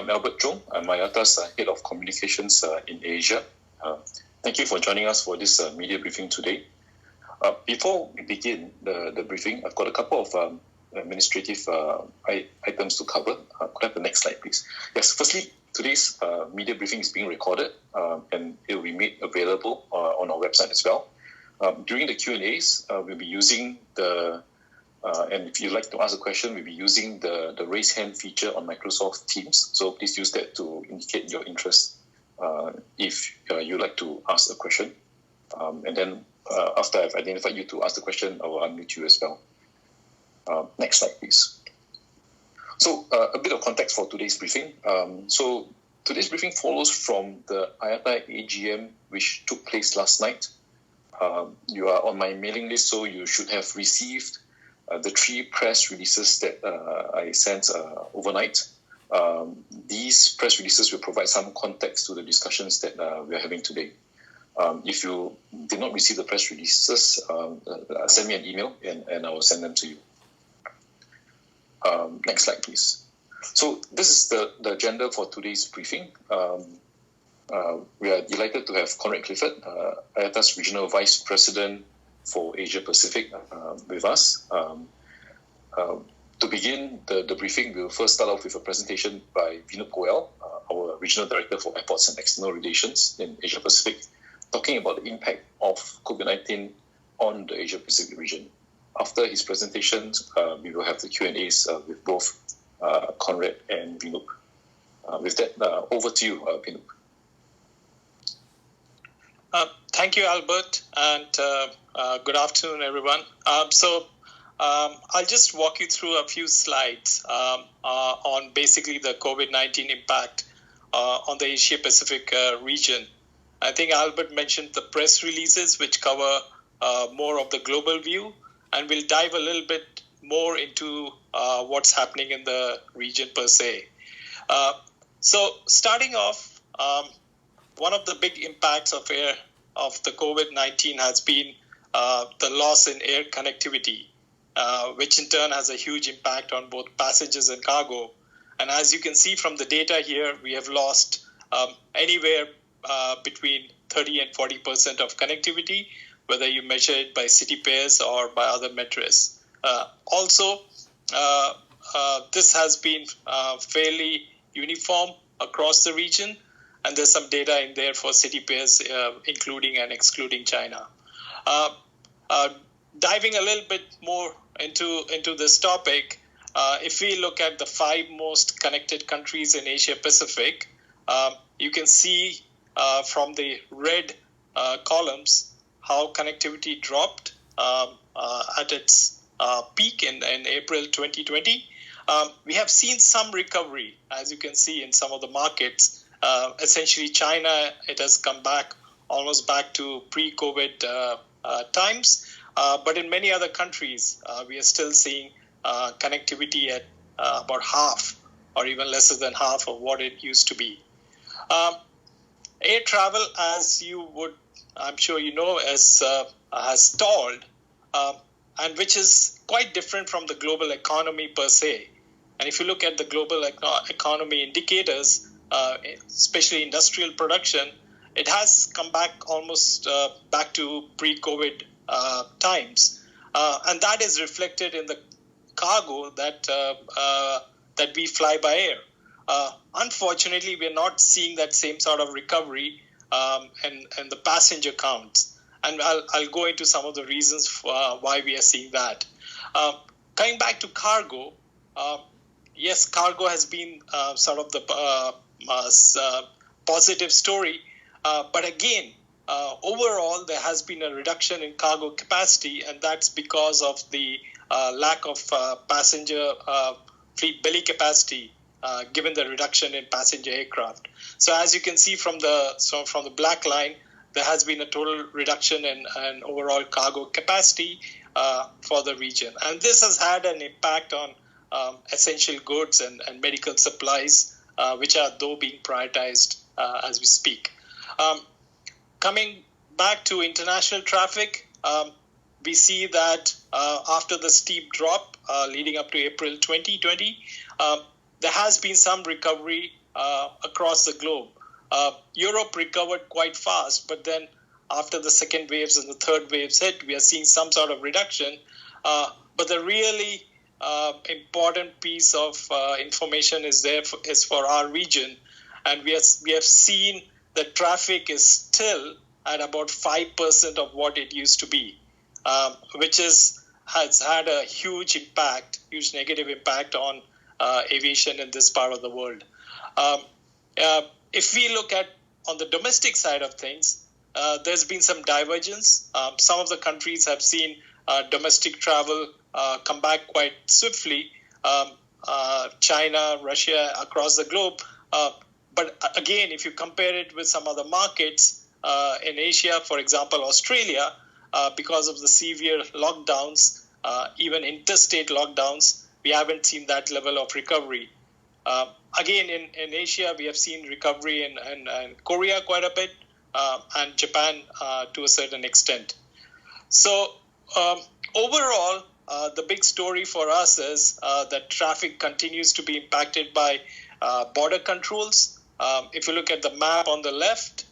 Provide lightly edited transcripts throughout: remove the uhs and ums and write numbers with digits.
I'm Albert Zhong. I'm IATA's Head of Communications in Asia. Thank you for joining us for this media briefing today. Before we begin the briefing, I've got a couple of administrative items to cover. Could I have the next slide, please? Yes, firstly, today's media briefing is being recorded and it will be made available on our website as well. During the Q&As, we'll be using and if you'd like to ask a question, we'll be using the raise hand feature on Microsoft Teams. So please use that to indicate your interest if you'd like to ask a question. And then after I've identified you to ask the question, I will unmute you as well. Next slide, please. So a bit of context for today's briefing. So today's briefing follows from the IATA AGM, which took place last night. You are on my mailing list, so you should have received the 3 press releases that I sent overnight. These press releases will provide some context to the discussions that we are having today. If you did not receive the press releases, send me an email and I will send them to you. Next slide, please. So this is the agenda for today's briefing. We are delighted to have Conrad Clifford, IATA's Regional Vice President for Asia Pacific, with us. To begin the briefing, we'll first start off with a presentation by Vinup Goel, our Regional Director for Airports and External Relations in Asia Pacific, talking about the impact of COVID-19 on the Asia Pacific region. After his presentation, we will have the Q&As with both Conrad and Vinup. With that, over to you, Vinup. Thank you, Albert, and good afternoon, everyone. I'll just walk you through a few slides on basically the COVID-19 impact on the Asia-Pacific region. I think Albert mentioned the press releases, which cover more of the global view, and we'll dive a little bit more into what's happening in the region per se. So starting off, one of the big impacts of the COVID-19 has been the loss in air connectivity, which in turn has a huge impact on both passengers and cargo. And as you can see from the data here, we have lost anywhere between 30 and 40% of connectivity, whether you measure it by city pairs or by other metrics. Also, this has been fairly uniform across the region, and there's some data in there for city pairs, including and excluding China. Diving a little bit more into this topic, if we look at the 5 most connected countries in Asia Pacific, you can see from the red columns how connectivity dropped at its peak in April 2020. We have seen some recovery, as you can see in some of the markets. Essentially, China, it has come back almost back to pre-COVID times. But in many other countries, we are still seeing connectivity at about half or even lesser than half of what it used to be. Air travel, as you would, I'm sure you know, has stalled, and which is quite different from the global economy per se. And if you look at the global economy indicators, especially industrial production, it has come back almost back to pre-COVID times, and that is reflected in the cargo that we fly by air. Unfortunately, we're not seeing that same sort of recovery in the passenger counts, and I'll go into some of the reasons for why we are seeing that. Coming back to cargo, yes, cargo has been sort of the positive story, but again, overall, there has been a reduction in cargo capacity, and that's because of the lack of passenger fleet belly capacity, given the reduction in passenger aircraft. So as you can see from the black line, there has been a total reduction in overall cargo capacity for the region. And this has had an impact on essential goods and medical supplies, which are though being prioritized as we speak. Coming back to international traffic, we see that after the steep drop leading up to April 2020, there has been some recovery across the globe. Europe recovered quite fast, but then after the second waves and the third waves hit, we are seeing some sort of reduction. But the really important piece of information is for our region, and we have seen that traffic is still at about 5% of what it used to be, which has had a huge negative impact on aviation in this part of the world. If we look at on the domestic side of things, there's been some divergence. Some of the countries have seen domestic travel come back quite swiftly. China, Russia, across the globe. But again, if you compare it with some other markets in Asia, for example, Australia, because of the severe lockdowns, even interstate lockdowns, we haven't seen that level of recovery. Again, in Asia, we have seen recovery in Korea quite a bit, and Japan to a certain extent. So overall, the big story for us is that traffic continues to be impacted by border controls. If you look at the map on the left,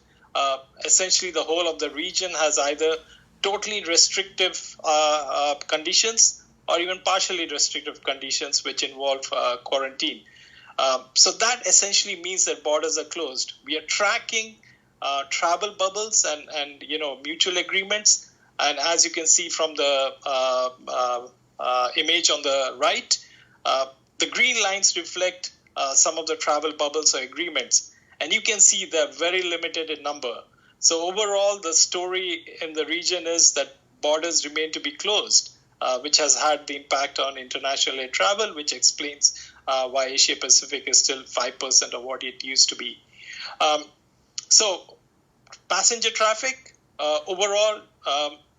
essentially the whole of the region has either totally restrictive conditions or even partially restrictive conditions, which involve quarantine. So that essentially means that borders are closed. We are tracking travel bubbles and mutual agreements. And as you can see from the image on the right, the green lines reflect some of the travel bubbles or agreements. And you can see they're very limited in number. So overall, the story in the region is that borders remain to be closed, which has had the impact on international air travel, which explains why Asia Pacific is still 5% of what it used to be. So passenger traffic, overall,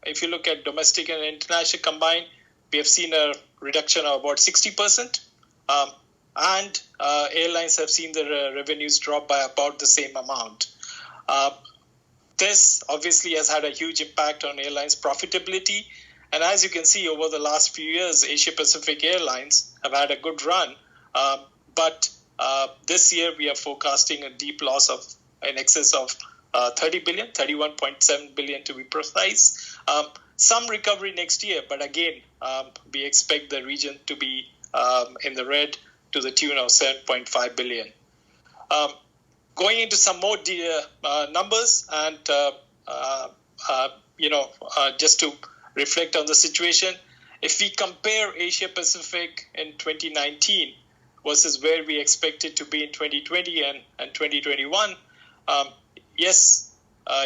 if you look at domestic and international combined, we have seen a reduction of about 60%. And airlines have seen their revenues drop by about the same amount. This obviously has had a huge impact on airlines' profitability. And as you can see, over the last few years, Asia Pacific Airlines have had a good run. But this year, we are forecasting a deep loss of in excess of 30 billion, 31.7 billion to be precise. Some recovery next year, but again, we expect the region to be in the red to the tune of 7.5 billion. Going into some more numbers and, just to reflect on the situation, if we compare Asia Pacific in 2019 versus where we expect it to be in 2020 and 2021, yes,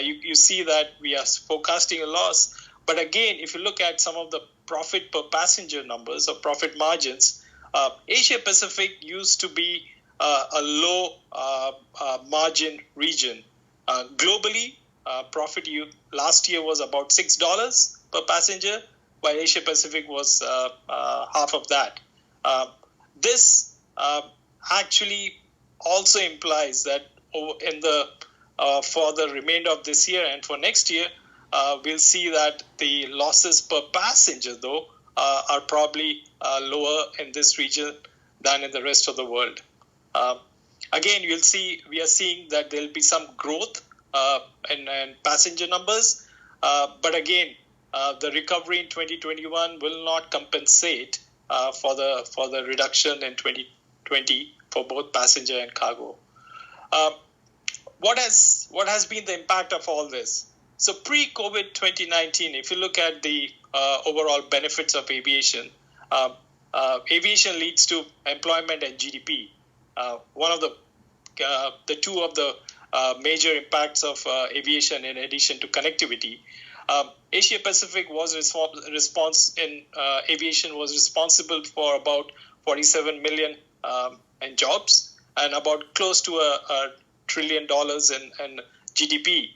you see that we are forecasting a loss. But again, if you look at some of the profit per passenger numbers or profit margins, Asia Pacific used to be a low margin region. Globally, profit last year was about $6 per passenger, while Asia Pacific was half of that. This actually also implies that for the remainder of this year and for next year, we'll see that the losses per passenger, though, are probably lower in this region than in the rest of the world. Again, we are seeing that there'll be some growth in passenger numbers, but again, the recovery in 2021 will not compensate for the reduction in 2020 for both passenger and cargo. What has been the impact of all this? So pre-COVID 2019, if you look at the overall benefits of aviation, aviation leads to employment and GDP. One of the two of the major impacts of aviation, in addition to connectivity, Asia Pacific aviation was responsible for about 47 million in jobs and about close to $1 trillion in GDP.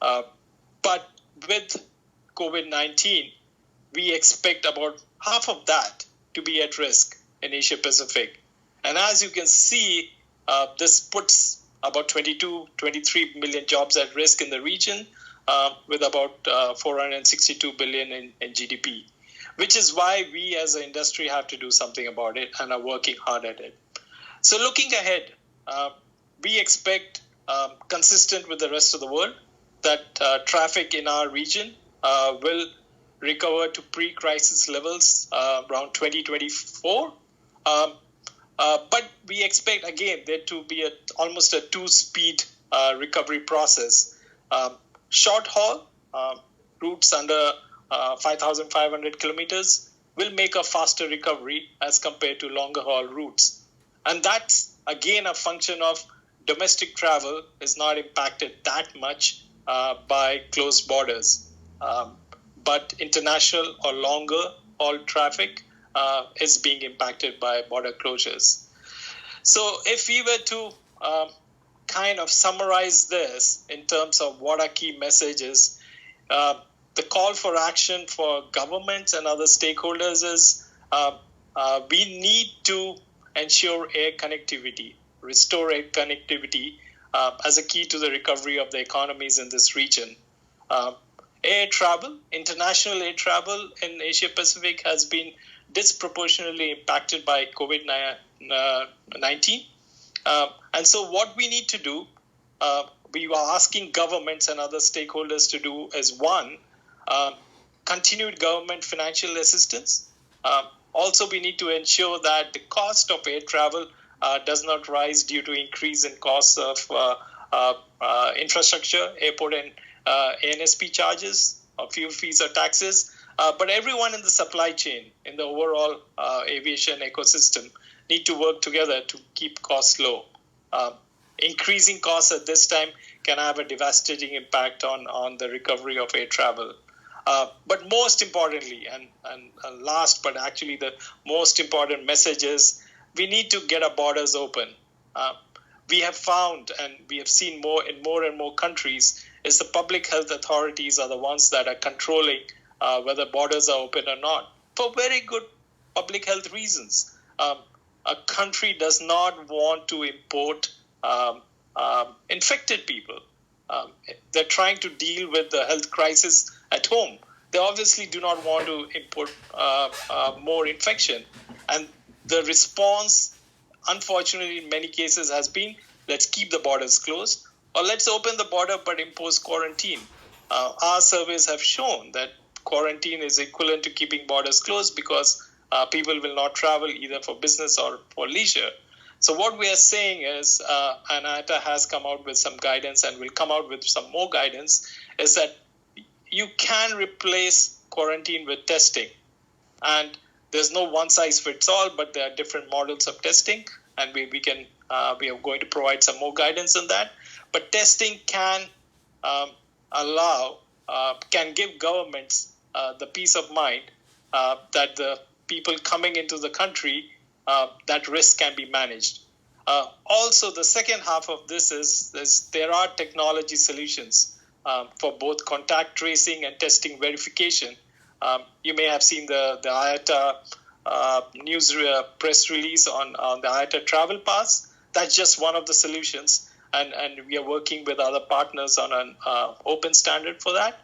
But with COVID-19, we expect about half of that to be at risk in Asia Pacific. And as you can see, this puts about 23 million jobs at risk in the region, with about 462 billion in GDP, which is why we as an industry have to do something about it and are working hard at it. So looking ahead, we expect, consistent with the rest of the world, that traffic in our region will recover to pre-crisis levels around 2024. But we expect, again, there to be almost a two-speed recovery process. Short haul routes under 5,500 kilometers will make a faster recovery as compared to longer haul routes. And that's, again, a function of domestic travel is not impacted that much by closed borders. But international or longer haul traffic is being impacted by border closures. So if we were to kind of summarize this in terms of what are key messages, the call for action for governments and other stakeholders is we need to ensure air connectivity, restore air connectivity as a key to the recovery of the economies in this region. Air travel, international air travel in Asia Pacific has been disproportionately impacted by COVID-19. And so what we need to do, we are asking governments and other stakeholders to do is, one, continued government financial assistance. Also, we need to ensure that the cost of air travel does not rise due to increase in costs of infrastructure, airport and ANSP charges, or fuel fees or taxes. But everyone in the supply chain, in the overall aviation ecosystem, need to work together to keep costs low. Increasing costs at this time can have a devastating impact on the recovery of air travel. But most importantly, and last but actually the most important message is, we need to get our borders open. We have found, and we have seen more and more countries, is the public health authorities are the ones that are controlling whether borders are open or not, for very good public health reasons. A country does not want to import infected people. They're trying to deal with the health crisis at home. They obviously do not want to import more infection. And the response, unfortunately, in many cases has been, let's keep the borders closed, or let's open the border but impose quarantine. Our surveys have shown that quarantine is equivalent to keeping borders closed, because people will not travel either for business or for leisure. So what we are saying is, and IATA has come out with some guidance and will come out with some more guidance, is that you can replace quarantine with testing. And there's no one size fits all, but there are different models of testing, and we are going to provide some more guidance on that. But testing can can give governments the peace of mind that the people coming into the country, that risk can be managed. Also, the second half of this is there are technology solutions for both contact tracing and testing verification. You may have seen the IATA news press release on the IATA Travel Pass. That's just one of the solutions, and we are working with other partners on an open standard for that.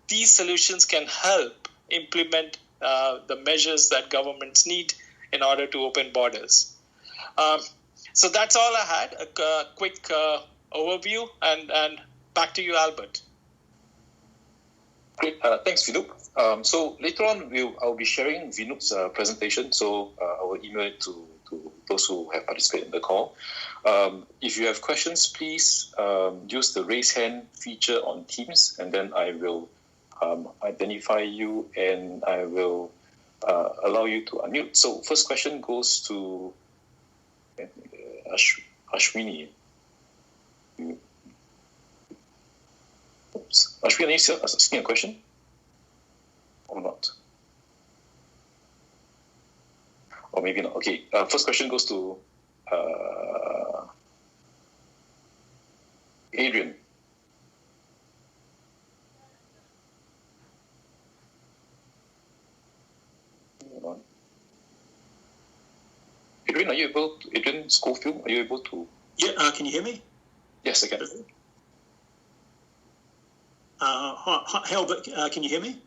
These solutions can help implement the measures that governments need in order to open borders. So that's all I had, a quick overview, and back to you, Albert. Great, thanks, Vinoop. So later on, I'll be sharing Vinoop's presentation, so I will email it to those who have participated in the call. If you have questions, please use the raise hand feature on Teams, and then I will identify you and I will allow you to unmute. So first question goes to Ashwini. Oops. Ashwini, are you still asking a question or not? Or maybe not. Okay, first question goes to Adrian. Adrian, are you able to, Adrian Schofield, are you able to? Yeah, can you hear me? Yes, I can. Hi, Albert, can you hear me?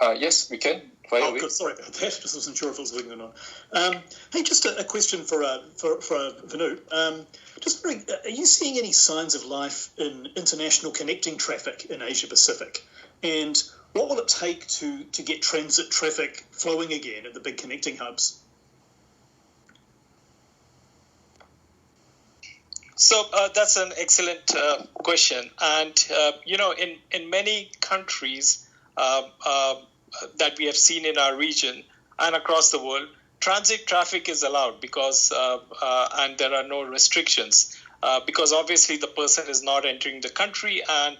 Yes, we can. Fire away. Good. Sorry about that. Just wasn't sure if it was working or not. Hey, just a question for Vinu. Just wondering, are you seeing any signs of life in international connecting traffic in Asia Pacific? And what will it take to get transit traffic flowing again at the big connecting hubs? So that's an excellent question. And, in many countries that we have seen in our region and across the world, transit traffic is allowed because and there are no restrictions because obviously the person is not entering the country and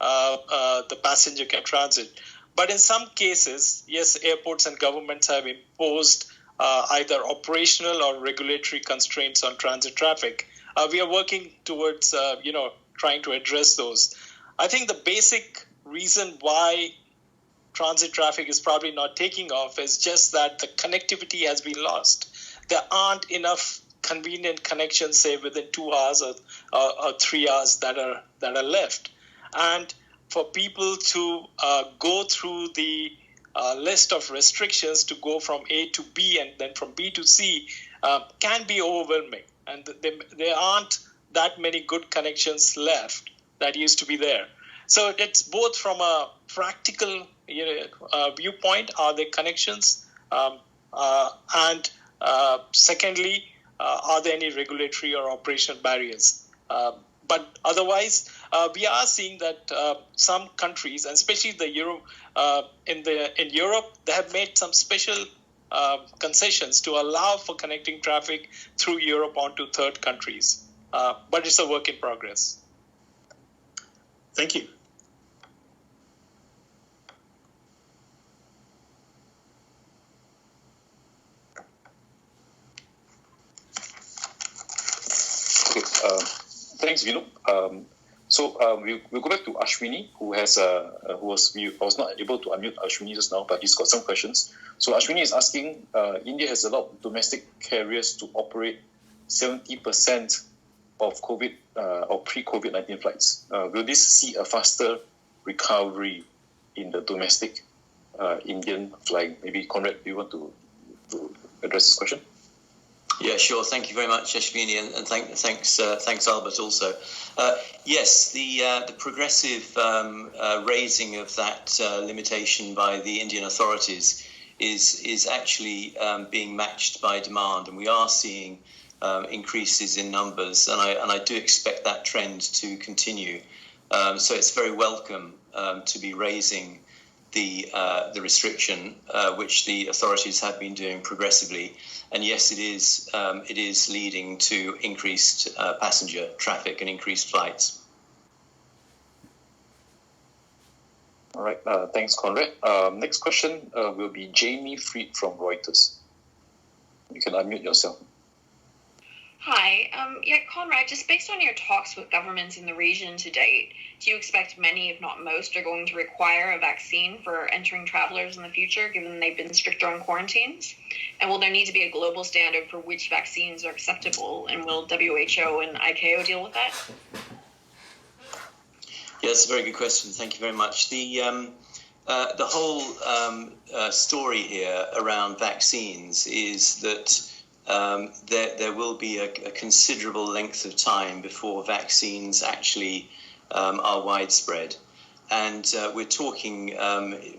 the passenger can transit. But in some cases, yes, airports and governments have imposed either operational or regulatory constraints on transit traffic. We are working towards, trying to address those. I think the basic reason why transit traffic is probably not taking off is just that the connectivity has been lost. There aren't enough convenient connections, say within 2 hours or 3 hours that are left. And for people to go through the list of restrictions to go from A to B and then from B to C can be overwhelming. And there aren't that many good connections left that used to be there. So it's both from a practical viewpoint, are there connections? And secondly, are there any regulatory or operational barriers? But otherwise, we are seeing that some countries, and especially in Europe, they have made some special concessions to allow for connecting traffic through Europe onto third countries. But it's a work in progress. Thank you. Okay, thanks, Vinu. We'll go back to Ashwini, who was not able to unmute Ashwini just now, but he's got some questions. So Ashwini is asking, India has allowed domestic carriers to operate 70% of COVID or pre-COVID-19 flights. Will this see a faster recovery in the domestic Indian flying? Maybe Conrad, do you want to address this question? Yeah, sure. Thank you very much, Ashwini, and thanks Albert also. Yes, the progressive raising of that limitation by the Indian authorities is actually being matched by demand, and we are seeing increases in numbers, and I do expect that trend to continue. So it's very welcome to be raising the restriction, which the authorities have been doing progressively. And yes, it is leading to increased passenger traffic and increased flights. All right, thanks, Conrad. Next question will be Jamie Freed from Reuters. You can unmute yourself. Hi. Conrad, just based on your talks with governments in the region to date, do you expect many, if not most, are going to require a vaccine for entering travelers in the future, given they've been stricter on quarantines? And will there need to be a global standard for which vaccines are acceptable? And will WHO and IATA deal with that? Yeah, that's a very good question. Thank you very much. The whole story here around vaccines is that there will be a considerable length of time before vaccines actually are widespread, and we're talking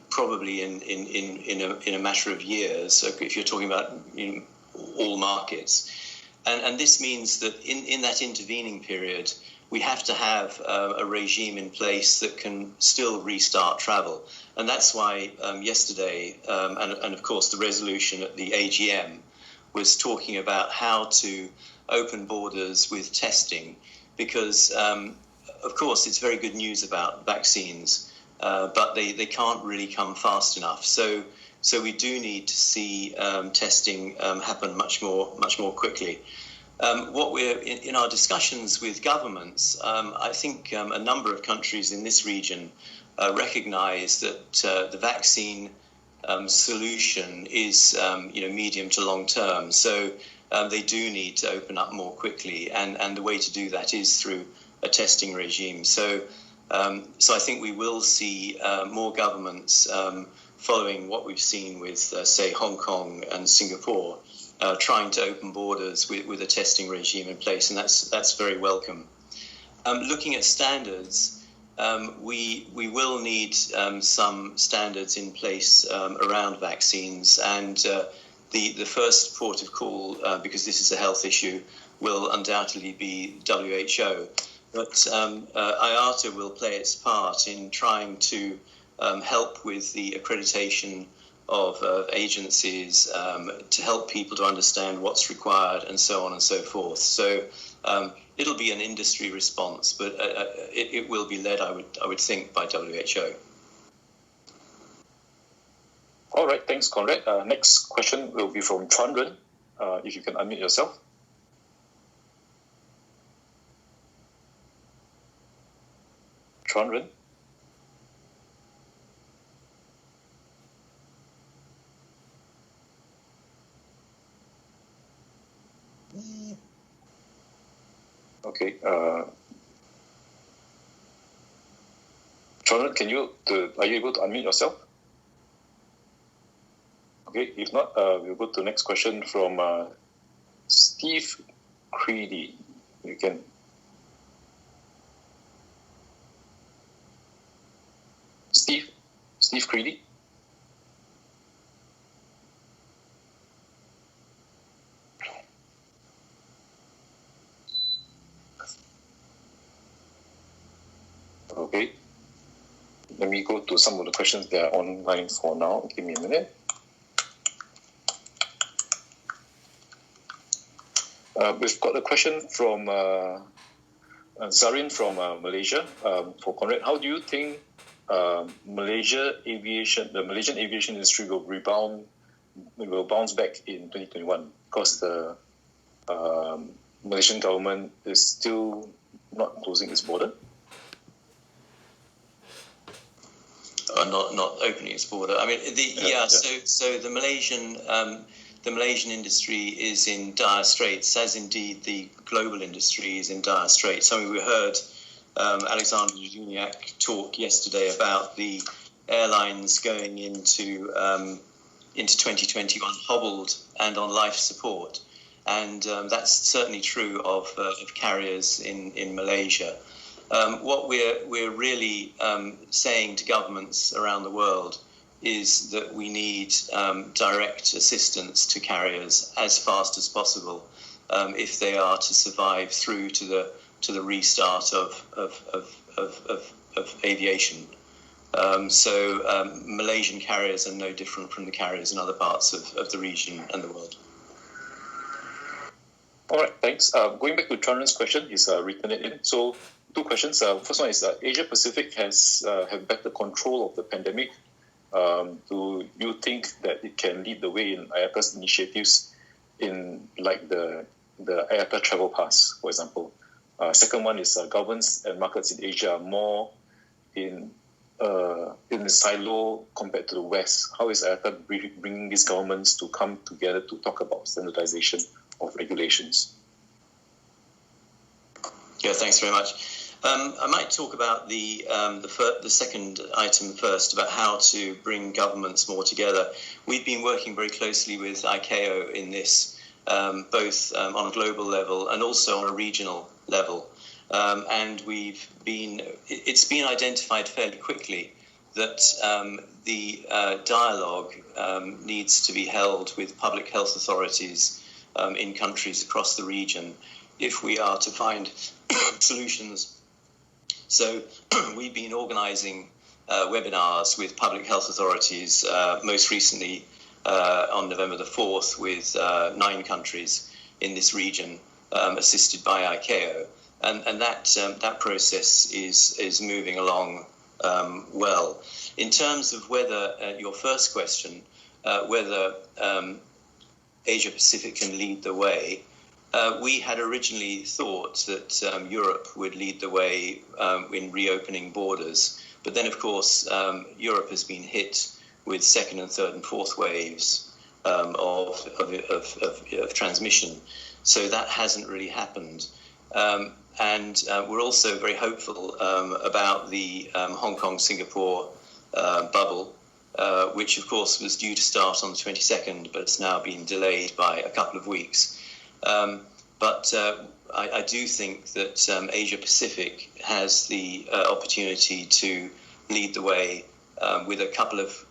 probably in a matter of years. If you're talking about all markets, and this means that in that intervening period, we have to have a regime in place that can still restart travel, and that's why yesterday, and of course the resolution at the AGM was talking about how to open borders with testing, because of course it's very good news about vaccines, but they can't really come fast enough. So we do need to see testing happen much more quickly. What we're in our discussions with governments, I think a number of countries in this region recognise that the vaccine solution is medium to long term. So they do need to open up more quickly, and the way to do that is through a testing regime. So I think we will see more governments following what we've seen with, say, Hong Kong and Singapore, trying to open borders with a testing regime in place, and that's very welcome. Looking at standards, we will need some standards in place around vaccines, and the first port of call, because this is a health issue, will undoubtedly be WHO. But IATA will play its part in trying to help with the accreditation of agencies, to help people to understand what's required, and so on and so forth. So it'll be an industry response, but it will be led, I would think, by WHO. All right, thanks, Conrad. Next question will be from Conrad. If you can unmute yourself. Conrad. Okay. Conrad, are you able to unmute yourself? Okay, if not, we'll go to the next question from Steve Creedy. You can. Steve Creedy. Okay. Let me go to some of the questions that are online for now. Give me a minute. We've got a question from Zarin from Malaysia. For Conrad, how do you think the Malaysian aviation industry will bounce back in 2021? Because the Malaysian government is still not closing its border. Not opening its border. I mean, So the Malaysian industry is in dire straits, as indeed the global industry is in dire straits. I mean, we heard Alexander Juniak talk yesterday about the airlines going into 2021 hobbled and on life support, and that's certainly true of carriers in Malaysia. What we're really saying to governments around the world is that we need direct assistance to carriers as fast as possible if they are to survive through to the restart of aviation. So Malaysian carriers are no different from the carriers in other parts of the region and the world. All right, thanks. Going back to Chanran's question, he's written it in. So 2 questions. First one is Asia Pacific have better control of the pandemic. Do you think that it can lead the way in IATA's initiatives in like the IATA travel pass, for example? Second one is governments and markets in Asia are more in the silo compared to the West. How is IATA bringing these governments to come together to talk about standardization of regulations? Yeah, thanks very much. I might talk about the second item first, about how to bring governments more together. We've been working very closely with ICAO in this, both on a global level and also on a regional level. And it's been identified fairly quickly that the dialogue needs to be held with public health authorities in countries across the region if we are to find solutions. So we've been organising webinars with public health authorities, most recently on November the 4th with 9 countries in this region, assisted by ICAO. And that process is moving along well. In terms of whether, your first question, whether Asia Pacific can lead the way, we had originally thought that Europe would lead the way in reopening borders. But then, of course, Europe has been hit with second and third and fourth waves of transmission. So that hasn't really happened. And we're also very hopeful about the Hong Kong-Singapore bubble. which of course was due to start on the 22nd, but it's now been delayed by a couple of weeks. But I do think that Asia Pacific has the opportunity to lead the way with a couple of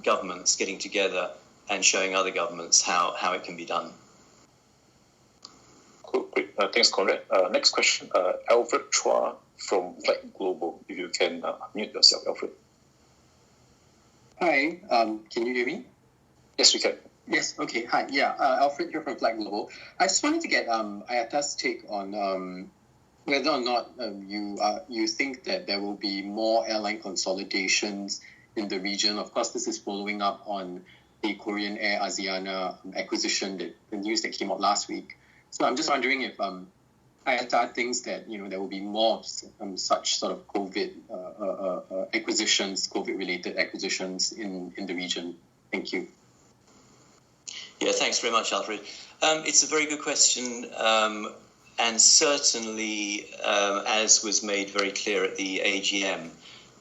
governments getting together and showing other governments how it can be done. Cool, great. Thanks, Conrad. Next question, Alfred Chua from Flight Global. If you can mute yourself, Alfred. Hi, can you hear me? Yes, we can. Yes, okay, hi. Yeah, Alfred here from Flight Global. I just wanted to get IATA's take on whether or not you think that there will be more airline consolidations in the region. Of course, this is following up on the Korean Air Asiana acquisition, the news that came out last week. So I'm just wondering if IATA thinks that there will be more such sort of COVID acquisitions, COVID-related acquisitions in the region. Thank you. Yeah, thanks very much, Alfred. It's a very good question, and certainly, as was made very clear at the AGM,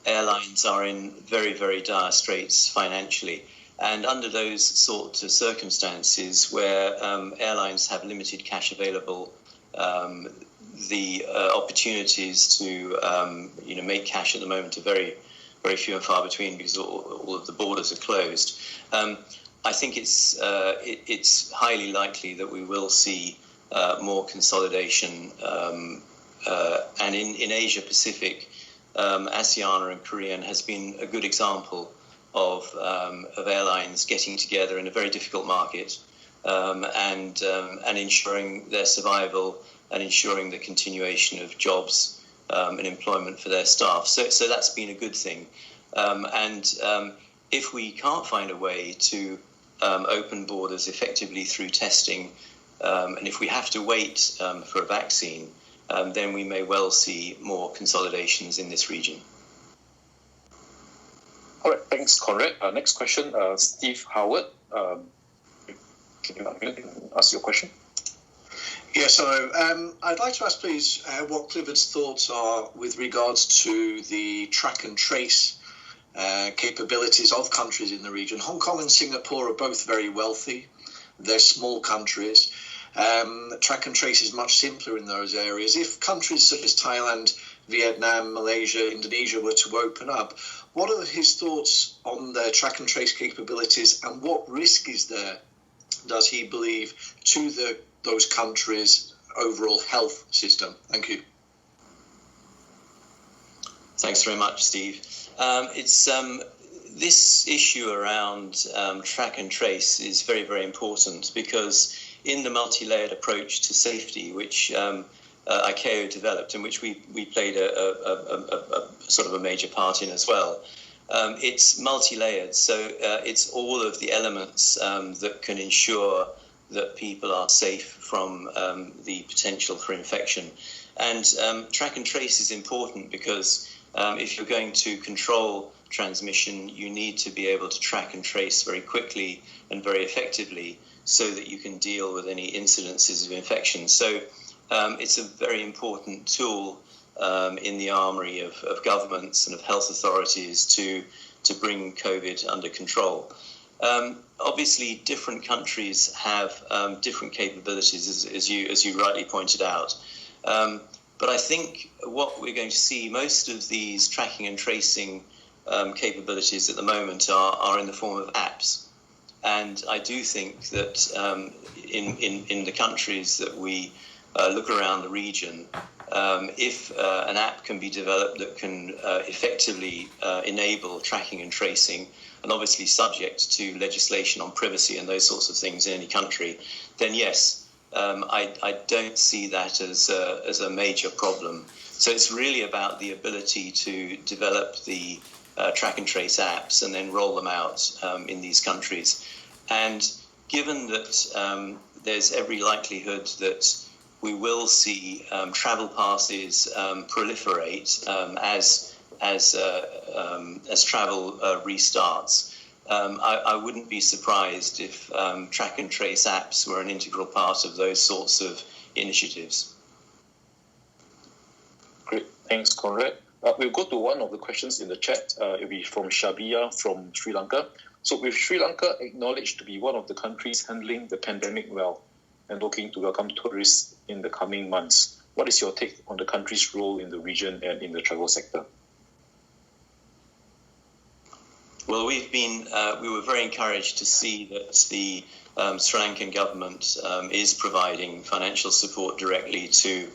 airlines are in very, very dire straits financially. And under those sorts of circumstances where airlines have limited cash available, the opportunities to make cash at the moment are very, very few and far between because all of the borders are closed. I think it's highly likely that we will see more consolidation, and in Asia Pacific, Asiana and Korean has been a good example of airlines getting together in a very difficult market and ensuring their survival and ensuring the continuation of jobs and employment for their staff. So that's been a good thing. And if we can't find a way to open borders effectively through testing, and if we have to wait for a vaccine, then we may well see more consolidations in this region. All right, thanks, Conrad. Next question, Steve Howard. Can you ask your question? Yes, hello. I'd like to ask, please, what Clifford's thoughts are with regards to the track and trace capabilities of countries in the region. Hong Kong and Singapore are both very wealthy. They're small countries. Track and trace is much simpler in those areas. If countries such as Thailand, Vietnam, Malaysia, Indonesia were to open up, what are his thoughts on their track and trace capabilities, and what risk is there, does he believe, to those countries' overall health system? Thank you. Thanks very much, Steve. It's this issue around track and trace is very, very important because in the multi-layered approach to safety, which ICAO developed and which we played a sort of a major part in as well, it's multi-layered. So it's all of the elements that can ensure that people are safe from the potential for infection. And track and trace is important because if you're going to control transmission, you need to be able to track and trace very quickly and very effectively so that you can deal with any incidences of infection. So it's a very important tool in the armory of governments and of health authorities to bring COVID under control. Obviously, different countries have different capabilities, as you rightly pointed out. But I think what we're going to see, most of these tracking and tracing capabilities at the moment are in the form of apps. And I do think that in the countries that we look around the region, if an app can be developed that can effectively enable tracking and tracing, and obviously subject to legislation on privacy and those sorts of things in any country, then yes, I don't see that as a major problem. So it's really about the ability to develop the track and trace apps and then roll them out in these countries. And given that there's every likelihood that we will see travel passes proliferate as travel restarts, I wouldn't be surprised if track and trace apps were an integral part of those sorts of initiatives. Great, thanks, Conrad. We'll go to one of the questions in the chat. It'll be from Shabia from Sri Lanka. So with Sri Lanka acknowledged to be one of the countries handling the pandemic well and looking to welcome tourists in the coming months, what is your take on the country's role in the region and in the travel sector? Well, we were very encouraged to see that the Sri Lankan government is providing financial support directly to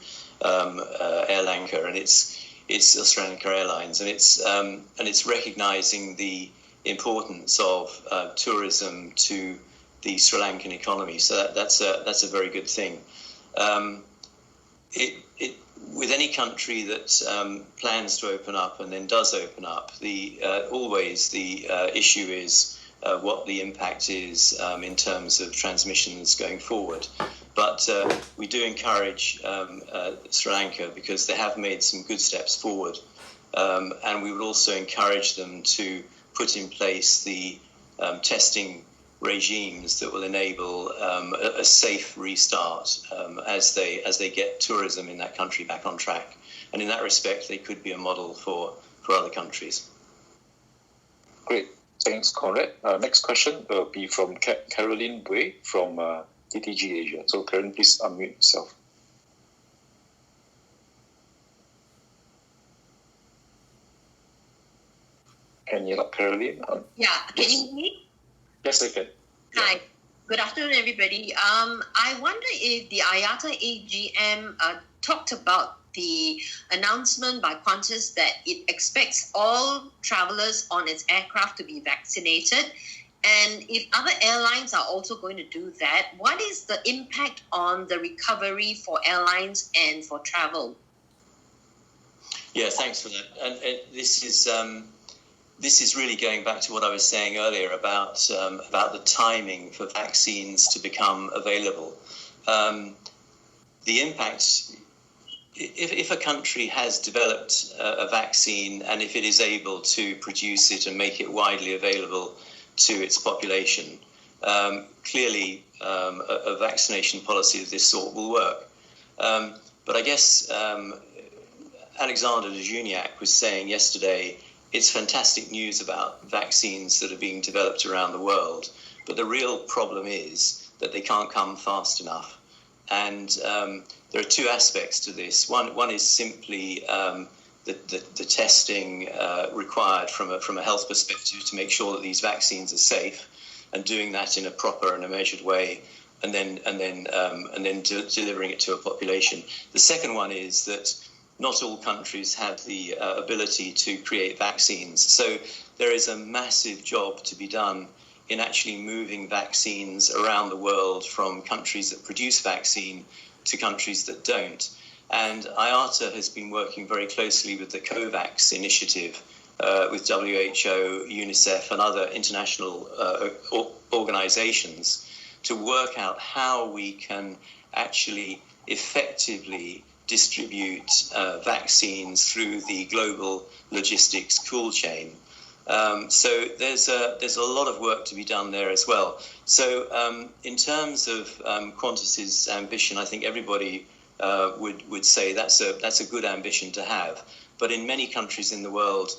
Air Lanka and it's Sri Lanka Airlines, and it's recognising the importance of tourism to the Sri Lankan economy. So that's a very good thing. With any country that plans to open up and then does open up, always the issue is what the impact is in terms of transmissions going forward. But we do encourage Sri Lanka because they have made some good steps forward, and we would also encourage them to put in place the testing regimes that will enable a safe restart as they get tourism in that country back on track. And in that respect, they could be a model for other countries. Great. Thanks, Conrad. Next question will be from Caroline Bui from TTG Asia. So, Caroline, please unmute yourself. Can you hear Caroline? Yeah, can you hear me? Yes, I can. Hi, good afternoon, everybody. I wonder if the IATA AGM talked about the announcement by Qantas that it expects all travellers on its aircraft to be vaccinated. And if other airlines are also going to do that, what is the impact on the recovery for airlines and for travel? Yeah, thanks for that. And this is really going back to what I was saying earlier about the timing for vaccines to become available. The impact, if a country has developed a vaccine and if it is able to produce it and make it widely available to its population, clearly a vaccination policy of this sort will work. But I guess Alexander Dejuniak was saying yesterday, it's fantastic news about vaccines that are being developed around the world, but the real problem is that they can't come fast enough. And there are two aspects to this. One is simply the testing required from a health perspective to make sure that these vaccines are safe, and doing that in a proper and a measured way, and then delivering it to a population. The second one is that not all countries have the ability to create vaccines. So there is a massive job to be done in actually moving vaccines around the world from countries that produce vaccine to countries that don't. And IATA has been working very closely with the COVAX initiative, with WHO, UNICEF and other international organizations to work out how we can actually effectively distribute vaccines through the global logistics cool chain. So there's a lot of work to be done there as well. So in terms of Qantas's ambition, I think everybody would say that's a good ambition to have. But in many countries in the world,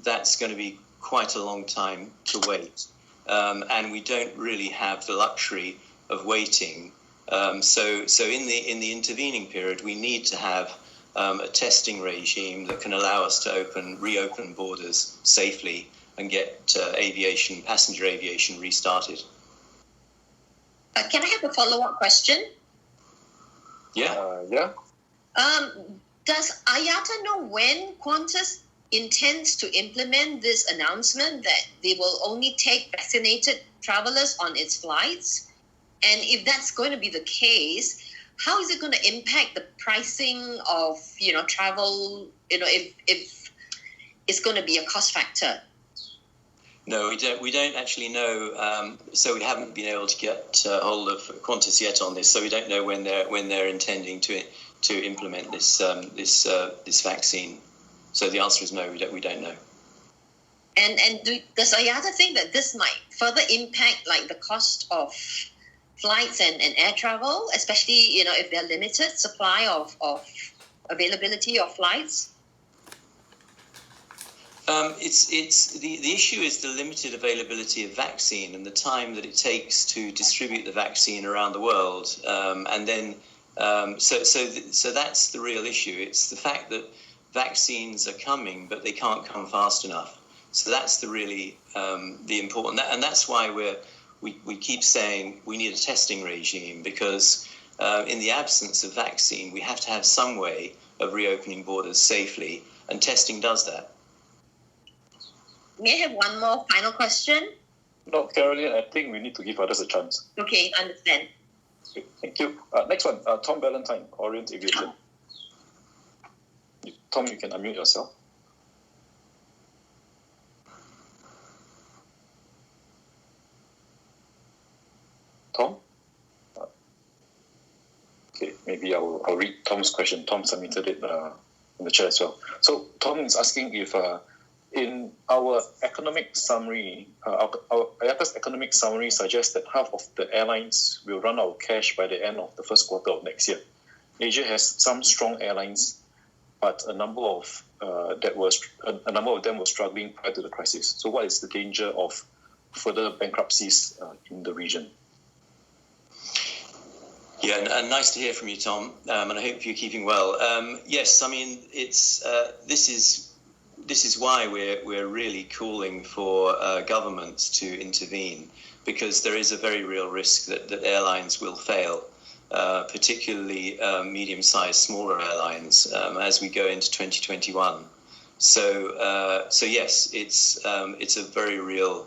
that's going to be quite a long time to wait. And we don't really have the luxury of waiting. So in the intervening period, we need to have a testing regime that can allow us to reopen borders safely and get passenger aviation restarted. Can I have a follow-up question? Yeah. Yeah. Does IATA know when Qantas intends to implement this announcement that they will only take vaccinated travelers on its flights? And if that's going to be the case, how is it going to impact the pricing of, travel, if it's going to be a cost factor? No, we don't actually know. So we haven't been able to get hold of Qantas yet on this. So we don't know when they're intending to implement this vaccine. So the answer is no. We don't know. And does IATA think that this might further impact the cost of flights and air travel, especially if there are limited supply of availability of flights? It's the issue is the limited availability of vaccine and the time that it takes to distribute the vaccine around the world, and then so that's the real issue. It's the fact that vaccines are coming, but they can't come fast enough. So that's the really the important, and that's why we keep saying we need a testing regime, because in the absence of vaccine, we have to have some way of reopening borders safely, and testing does that. May I have one more final question? No, Caroline, I think we need to give others a chance. Okay, understand. Okay, thank you. Next one, Tom Valentine, Orient Aviation. Tom, you can unmute yourself. Tom? Okay, maybe I'll read Tom's question. Tom submitted it in the chat as well. So Tom is asking if in our economic summary, our IATA's economic summary suggests that half of the airlines will run out of cash by the end of the first quarter of next year. Asia has some strong airlines, but a number of them were struggling prior to the crisis. So what is the danger of further bankruptcies in the region? Yeah, and nice to hear from you, Tom, and I hope you're keeping well. Yes, I mean, it's this is why we're really calling for governments to intervene, because there is a very real risk that airlines will fail, particularly medium-sized, smaller airlines, as we go into 2021. So yes, it's a very real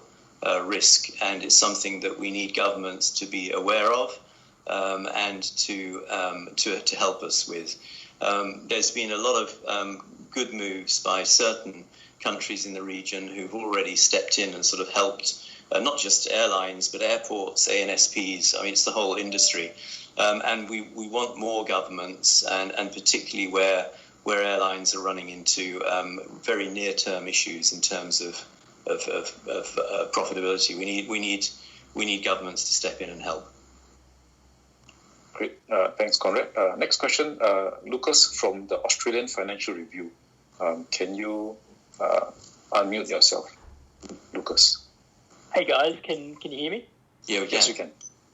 risk, and it's something that we need governments to be aware of. And to help us with. There's been a lot of good moves by certain countries in the region who've already stepped in and sort of helped, not just airlines, but airports, ANSPs, I mean, it's the whole industry. And we want more governments, and particularly where airlines are running into very near-term issues in terms of profitability. We need governments to step in and help. Great. Thanks, Conrad. Next question, Lucas from the Australian Financial Review. Can you unmute yourself, Lucas? Hey guys, can you hear me? Yeah, we can. Yes, we can.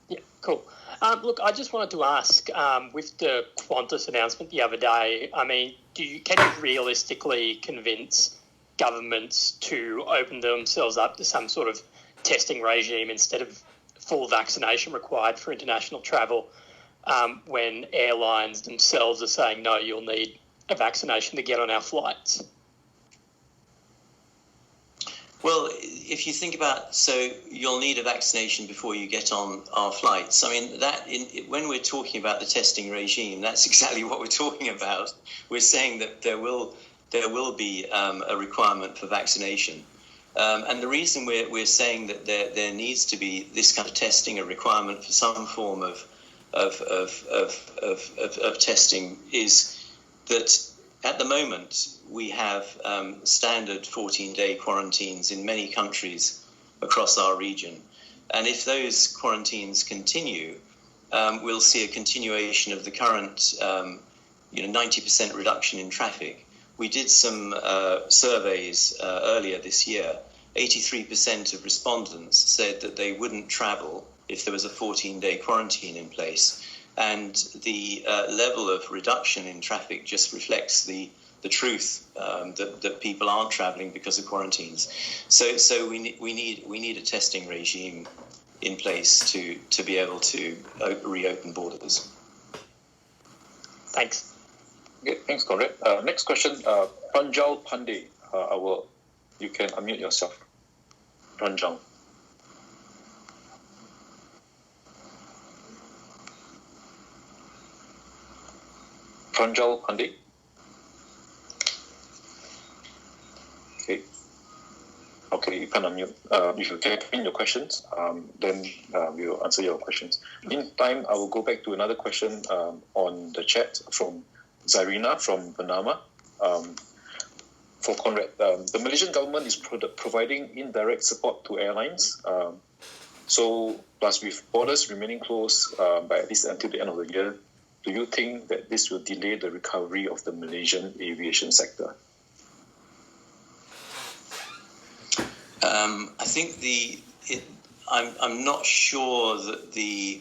Yeah, cool. Look, I just wanted to ask, with the Qantas announcement the other day, I mean, can you realistically convince governments to open themselves up to some sort of testing regime instead of full vaccination required for international travel? When airlines themselves are saying, no, you'll need a vaccination to get on our flights? Well, if you think about, so you'll need a vaccination before you get on our flights. I mean, when we're talking about the testing regime, that's exactly what we're talking about. We're saying that there will be a requirement for vaccination. And the reason we're saying that there needs to be this kind of testing, a requirement for some form of testing, is that at the moment we have standard 14-day quarantines in many countries across our region, and if those quarantines continue, we'll see a continuation of the current 90% reduction in traffic. We did some surveys earlier this year. 83% of respondents said that they wouldn't travel if there was a 14-day quarantine in place. And the level of reduction in traffic just reflects the truth that people aren't travelling because of quarantines. So we need a testing regime in place to be able to reopen borders. Thanks. Okay, thanks, Conrad. Next question, Pranjal Pandey. You can unmute yourself. Pranjal. Pranjal Pandey. Okay, you can unmute. If you can pin your questions, then we'll answer your questions. Meantime, I will go back to another question on the chat from Zarina from Bernama. For Conrad, the Malaysian government is providing indirect support to airlines. So, plus with borders remaining closed by at least until the end of the year, do you think that this will delay the recovery of the Malaysian aviation sector? think I'm not sure that the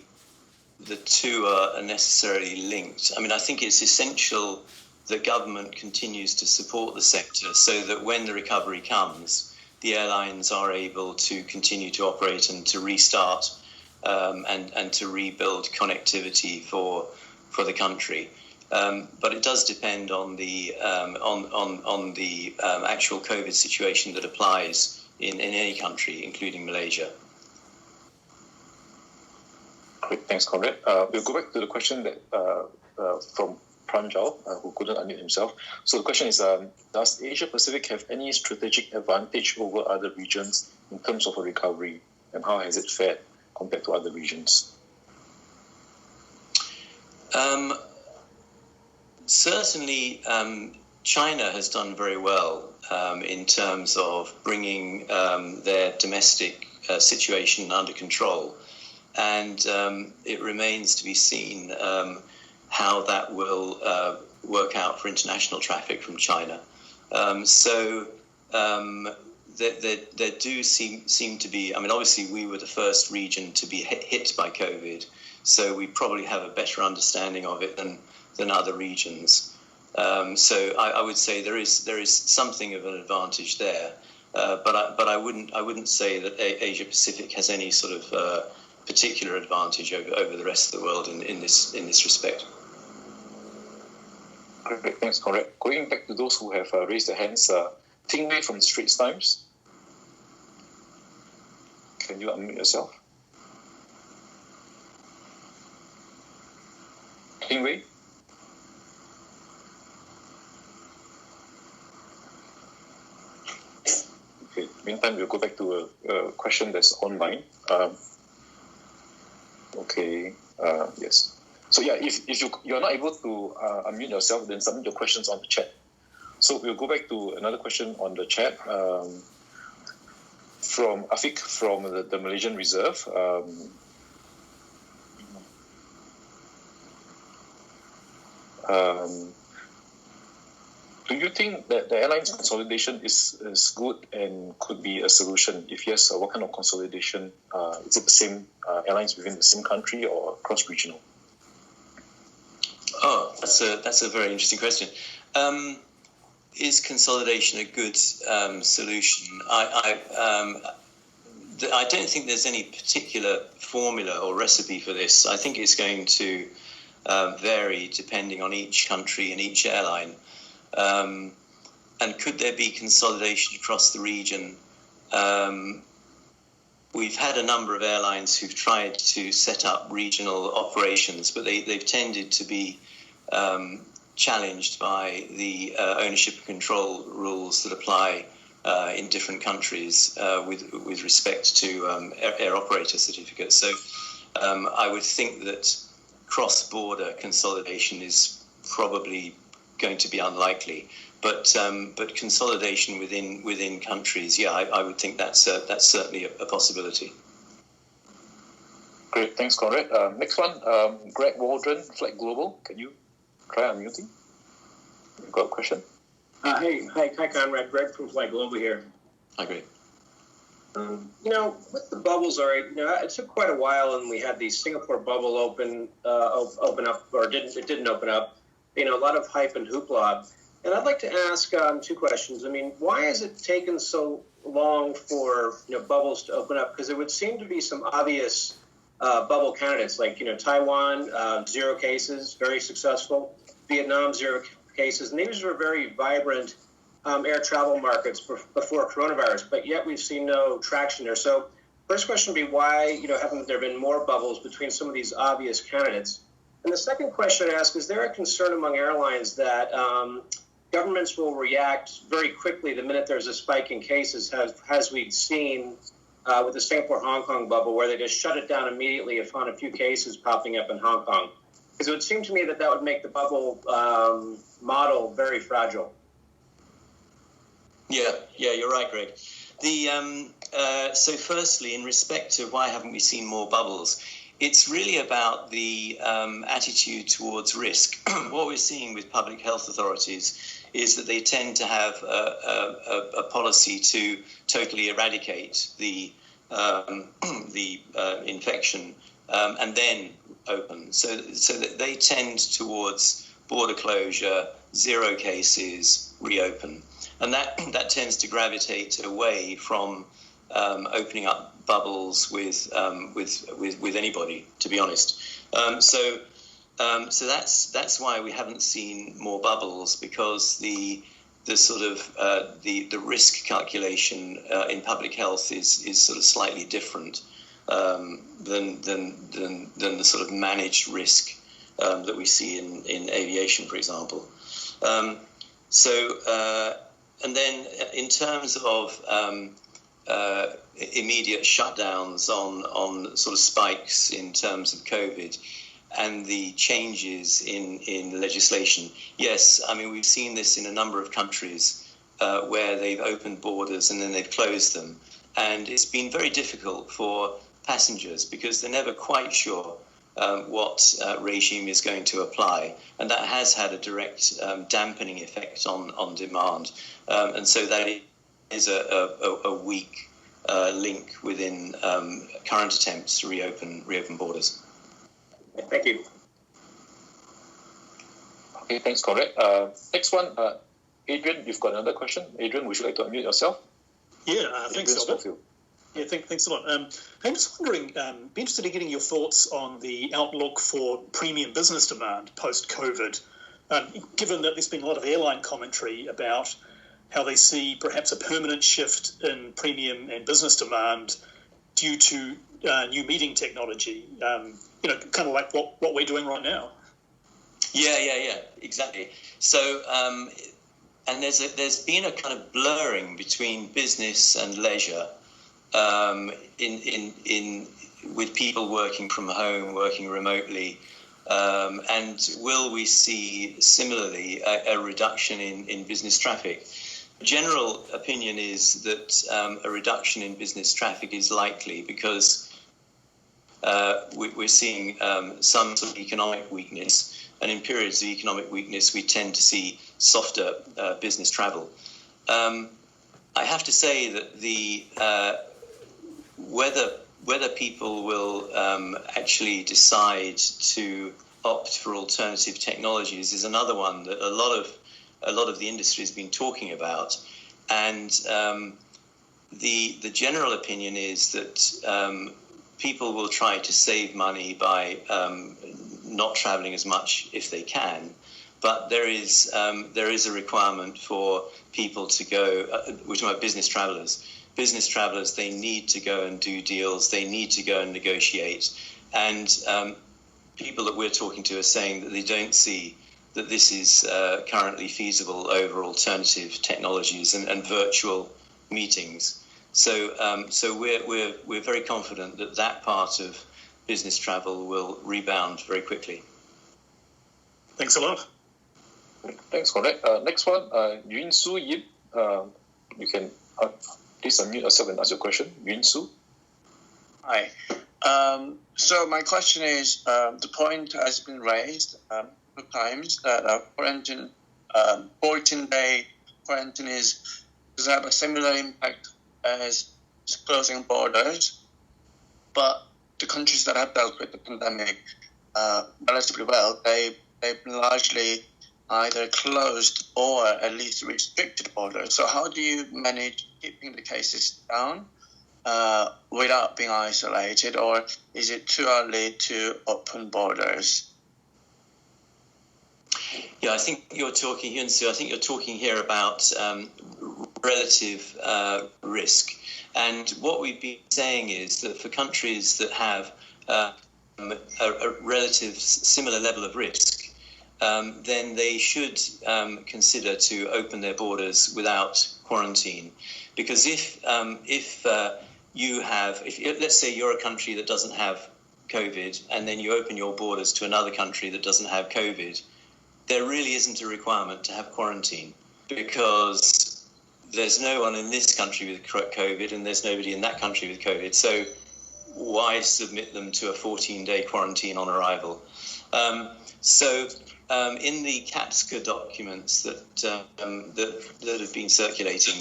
two are necessarily linked. I mean, I think it's essential that government continues to support the sector so that when the recovery comes, the airlines are able to continue to operate and to restart and to rebuild connectivity for the country. But it does depend on the actual COVID situation that applies in any country, including Malaysia. Great, thanks, Conrad. We'll go back to the question that from Pranjal, who couldn't unmute himself. So the question is, does Asia Pacific have any strategic advantage over other regions in terms of a recovery, and how has it fared compared to other regions? Certainly, China has done very well in terms of bringing their domestic situation under control. And it remains to be seen how that will work out for international traffic from China. There do seem to be, I mean, obviously we were the first region to be hit by COVID, so we probably have a better understanding of it than other regions. So I would say there is something of an advantage there, but I wouldn't say that Asia Pacific has any sort of particular advantage over the rest of the world in this respect. Great, thanks, Conrad. Going back to those who have raised their hands, Ting Wei from the Straits Times. Can you unmute yourself? Ting Wei? Okay, meantime, we'll go back to a question that's online. Yes. So yeah, if you're not able to unmute yourself, then submit your questions on the chat. So we'll go back to another question on the chat from Afiq from the Malaysian Reserve. Do you think that the airlines consolidation is good and could be a solution? If yes, what kind of consolidation? Is it the same airlines within the same country or cross-regional? Oh, that's a very interesting question. Is consolidation a good solution? I don't think there's any particular formula or recipe for this. I think it's going to vary depending on each country and each airline. And could there be consolidation across the region? We've had a number of airlines who've tried to set up regional operations, but they've tended to be challenged by the ownership and control rules that apply in different countries with respect to air operator certificates. So I would think that cross-border consolidation is probably going to be unlikely, but consolidation within countries, yeah, I would think that's certainly a possibility. Great, thanks, Conrad. Next one, Greg Waldron, Flight Global. Can you try unmuting? You've got a question? Hi, Conrad. Greg from Flight Global here. Hi, Greg. With the bubbles, all right. It took quite a while, and we had the Singapore bubble open up, or it didn't open up. A lot of hype and hoopla. And I'd like to ask two questions. I mean, why has it taken so long for bubbles to open up? Because there would seem to be some obvious bubble candidates, like Taiwan, 0 cases, very successful. Vietnam, 0 cases, and these were very vibrant air travel markets before coronavirus. But yet we've seen no traction there. So, first question would be why haven't there been more bubbles between some of these obvious candidates? And the second question I'd ask, is there a concern among airlines that governments will react very quickly the minute there's a spike in cases, as we've seen with the Singapore-Hong Kong bubble, where they just shut it down immediately upon a few cases popping up in Hong Kong? Because it would seem to me that would make the bubble model very fragile. Yeah, you're right, Greg. So firstly, in respect to why haven't we seen more bubbles, it's really about the attitude towards risk. What we're seeing with public health authorities is that they tend to have a policy to totally eradicate the infection and then open. So that they tend towards border closure, 0 cases, reopen. And that tends to gravitate away from opening up bubbles with anybody, to be honest. So that's why we haven't seen more bubbles, because the sort of the risk calculation in public health is sort of slightly different than the sort of managed risk that we see in aviation, for example. And then in terms of immediate shutdowns on sort of spikes in terms of COVID and the changes in legislation, yes, I mean, we've seen this in a number of countries where they've opened borders and then they've closed them. And it's been very difficult for passengers because they're never quite sure what regime is going to apply, and that has had a direct dampening effect on demand, and so that is a weak link within current attempts to reopen borders. Thank you. Okay, thanks, Conrad. Next one, Adrian, you've got another question. Adrian, would you like to unmute yourself? Yeah, thanks, Albert. Yeah, thanks a lot. I'm just wondering, be interested in getting your thoughts on the outlook for premium business demand post-COVID, given that there's been a lot of airline commentary about how they see perhaps a permanent shift in premium and business demand due to new meeting technology, kind of like what we're doing right now. Yeah, exactly. So, and there's been a kind of blurring between business and leisure. With people working from home, working remotely, and will we see similarly a reduction in business traffic? General opinion is that a reduction in business traffic is likely because we're seeing some sort of economic weakness, and in periods of economic weakness we tend to see softer business travel. I have to say that the whether people will actually decide to opt for alternative technologies is another one that a lot of the industry has been talking about, and the general opinion is that people will try to save money by not traveling as much if they can, but there is a requirement for people to go. We're talking about business travelers. Business travelers, they need to go and do deals, they need to go and negotiate. And people that we're talking to are saying that they don't see that this is currently feasible over alternative technologies and virtual meetings. So we're very confident that part of business travel will rebound very quickly. Thanks a lot. Thanks, Conrad. Next one, Yun Su Yip. You can please unmute yourself and ask your question. Yun Su. Hi. So my question is, the point has been raised a few times that quarantine, 14-day quarantine does have a similar impact as closing borders, but the countries that have dealt with the pandemic relatively well, they've been largely either closed or at least restricted borders. So how do you manage keeping the cases down without being isolated, or is it too early to open borders? Yeah, I think you're talking, Hyun-Soo, I think you're talking here about relative risk. And what we've been saying is that for countries that have a relative similar level of risk, then they should consider to open their borders without quarantine. Because if let's say you're a country that doesn't have COVID, and then you open your borders to another country that doesn't have COVID, there really isn't a requirement to have quarantine, because there's no one in this country with COVID and there's nobody in that country with COVID. So why submit them to a 14-day quarantine on arrival? In the CAPSCA documents that have been circulating,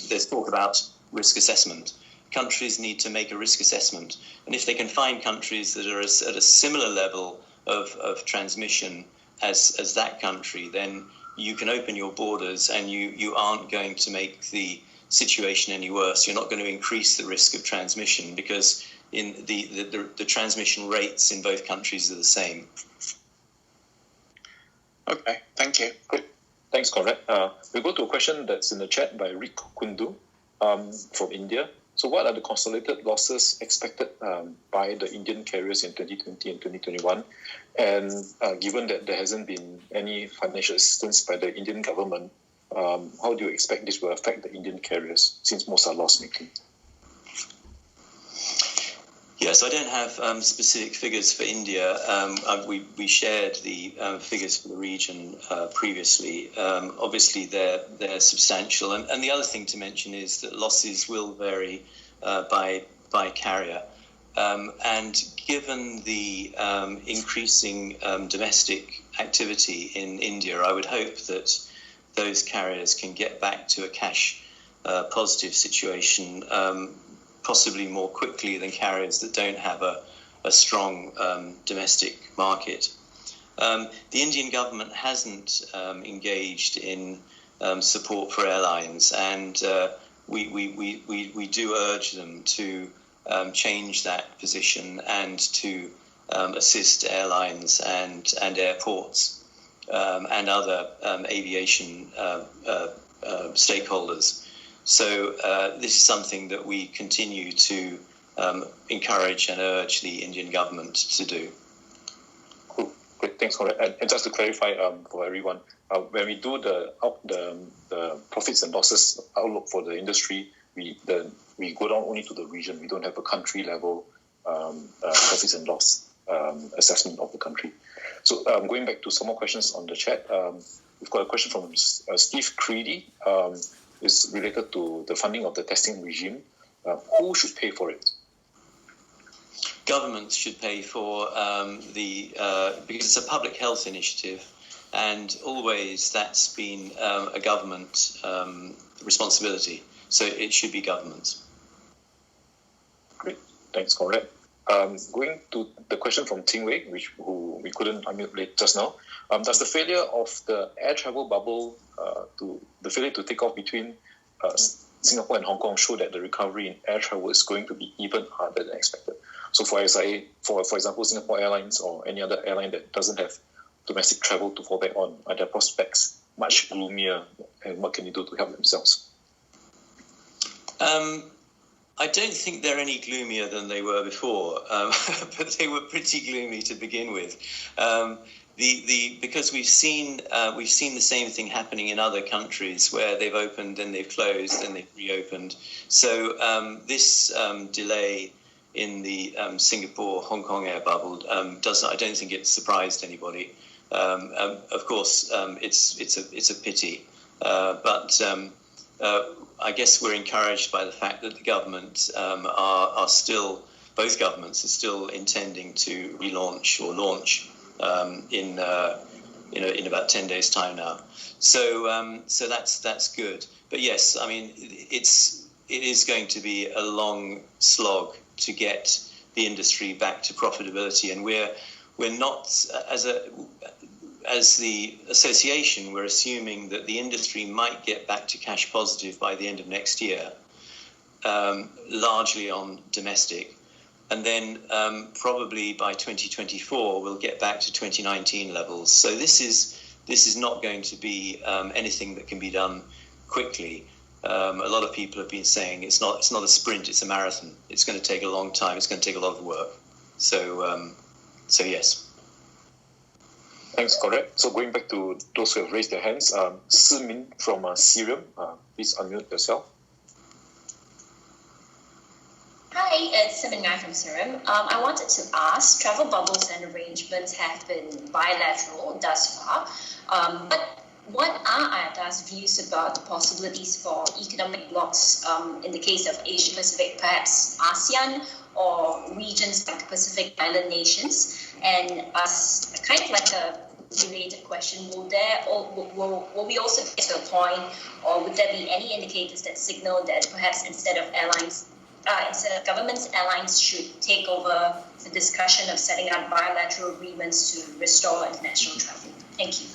there's talk about risk assessment. Countries need to make a risk assessment, and if they can find countries that are at a similar level of transmission as that country, then you can open your borders, and you aren't going to make the situation any worse. You're not going to increase the risk of transmission, because in the transmission rates in both countries are the same. Okay, thank you. Good. Thanks, Conrad. We'll go to a question that's in the chat by Rick Kundu from India. So what are the consolidated losses expected by the Indian carriers in 2020 and 2021? And given that there hasn't been any financial assistance by the Indian government, how do you expect this will affect the Indian carriers, since most are loss-making? Yes, I don't have specific figures for India. We shared the figures for the region previously. Obviously, they're substantial. And the other thing to mention is that losses will vary by carrier. And given the increasing domestic activity in India, I would hope that those carriers can get back to a cash positive situation possibly more quickly than carriers that don't have a strong domestic market. The Indian government hasn't engaged in support for airlines, and we do urge them to change that position and to assist airlines and airports and other aviation stakeholders. So this is something that we continue to encourage and urge the Indian government to do. Cool. Great. Thanks, Conrad. And just to clarify for everyone, when we do the profits and losses outlook for the industry, we go down only to the region. We don't have a country level profits and loss assessment of the country. So going back to some more questions on the chat, we've got a question from Steve Creedy. Is related to the funding of the testing regime. Who should pay for it? Governments should pay for because it's a public health initiative, and always that's been a government responsibility. So it should be governments. Great, thanks, Conrad. Going to the question from Ting Wei, who we couldn't unmute just now. Does the failure of the air travel bubble to take off between Singapore and Hong Kong show that the recovery in air travel is going to be even harder than expected? So for SIA, for example, Singapore Airlines or any other airline that doesn't have domestic travel to fall back on, are their prospects much gloomier, and what can you do to help themselves? I don't think they're any gloomier than they were before, but they were pretty gloomy to begin with. Because we've seen the same thing happening in other countries where they've opened, then they've closed, then they've reopened. So this delay in the Singapore-Hong Kong air bubble I don't think it surprised anybody. Of course, it's a pity, but I guess we're encouraged by the fact that the government both governments are still intending to relaunch or launch in about 10 days' time now. So that's good. But yes, I mean it is going to be a long slog to get the industry back to profitability, and we're not as the association, we're assuming that the industry might get back to cash positive by the end of next year, largely on domestic. And then probably by 2024, we'll get back to 2019 levels. So this is not going to be anything that can be done quickly. A lot of people have been saying it's not a sprint, it's a marathon. It's going to take a long time. It's going to take a lot of work. So yes. Thanks, Conrad. So going back to those who have raised their hands, Simin from Syrium, please unmute yourself. Hi, it's Simin Ngai from Syrium. I wanted to ask, travel bubbles and arrangements have been bilateral thus far, but what are IATA's views about the possibilities for economic blocs in the case of Asia Pacific, perhaps ASEAN or regions like the Pacific Island nations? And as kind of like a related question, will we also get to a point, or would there be any indicators that signal that perhaps instead of governments, airlines should take over the discussion of setting up bilateral agreements to restore international travel? Thank you.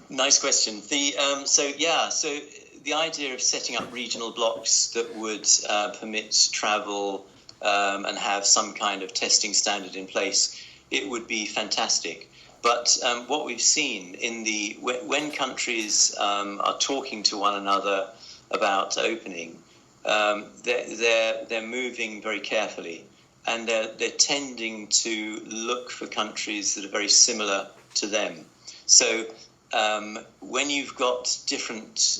Nice question. So the idea of setting up regional blocs that would permit travel and have some kind of testing standard in place, it would be fantastic. But what we've seen when countries are talking to one another about opening, they're moving very carefully, and they're tending to look for countries that are very similar to them. So when you've got different